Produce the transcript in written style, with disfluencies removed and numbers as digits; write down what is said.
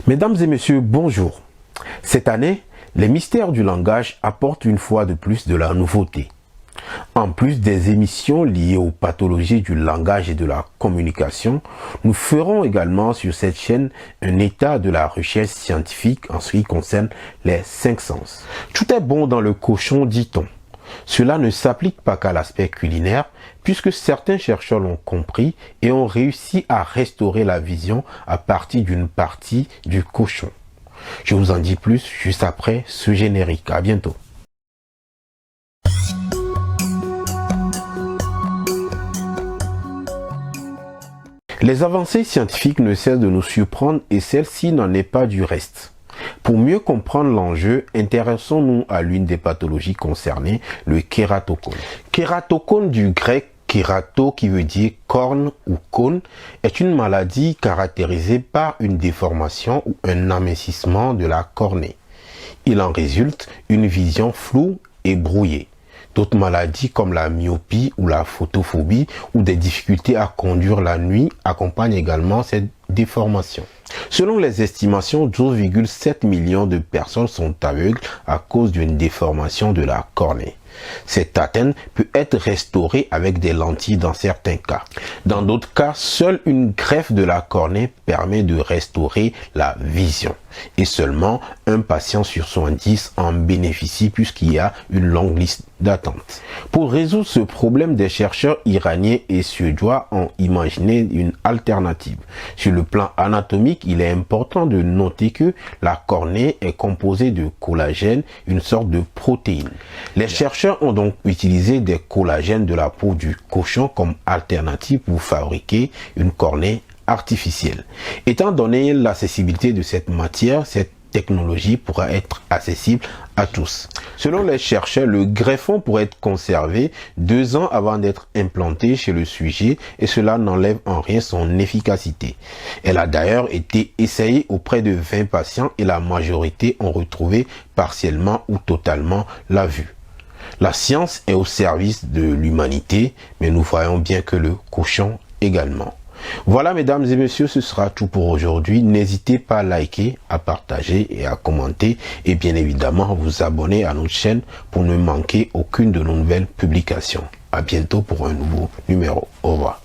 Mesdames et messieurs, bonjour. Cette année, les mystères du langage apportent une fois de plus de la nouveauté. En plus des émissions liées aux pathologies du langage et de la communication, nous ferons également sur cette chaîne un état de la recherche scientifique en ce qui concerne les 5 sens. Tout est bon dans le cochon, dit-on. Cela ne s'applique pas qu'à l'aspect culinaire, puisque certains chercheurs l'ont compris et ont réussi à restaurer la vision à partir d'une partie du cochon. Je vous en dis plus juste après ce générique. À bientôt. Les avancées scientifiques ne cessent de nous surprendre et celle-ci n'en est pas du reste. Pour mieux comprendre l'enjeu, intéressons-nous à l'une des pathologies concernées, le kératocone. Kératocone du grec kérato qui veut dire corne ou cône est une maladie caractérisée par une déformation ou un amincissement de la cornée. Il en résulte une vision floue et brouillée. D'autres maladies comme la myopie ou la photophobie ou des difficultés à conduire la nuit accompagnent également cette déformation. Selon les estimations, 12,7 millions de personnes sont aveugles à cause d'une déformation de la cornée. Cette atteinte peut être restaurée avec des lentilles dans certains cas. Dans d'autres cas, seule une greffe de la cornée permet de restaurer la vision. Et seulement un patient sur 70 en bénéficie puisqu'il y a une longue liste d'attente. Pour résoudre ce problème, des chercheurs iraniens et suédois ont imaginé une alternative. Sur le plan anatomique, il est important de noter que la cornée est composée de collagène, une sorte de protéine. Les chercheurs ont donc utilisé des collagènes de la peau du cochon comme alternative pour fabriquer une cornée artificielle. Étant donné l'accessibilité de cette matière, cette technologie pourra être accessible à tous. Selon les chercheurs, le greffon pourrait être conservé 2 ans avant d'être implanté chez le sujet et cela n'enlève en rien son efficacité. Elle a d'ailleurs été essayée auprès de 20 patients et la majorité ont retrouvé partiellement ou totalement la vue. La science est au service de l'humanité, mais nous voyons bien que le cochon également. Voilà mesdames et messieurs, ce sera tout pour aujourd'hui. N'hésitez pas à liker, à partager et à commenter et bien évidemment vous abonner à notre chaîne pour ne manquer aucune de nos nouvelles publications. À bientôt pour un nouveau numéro. Au revoir.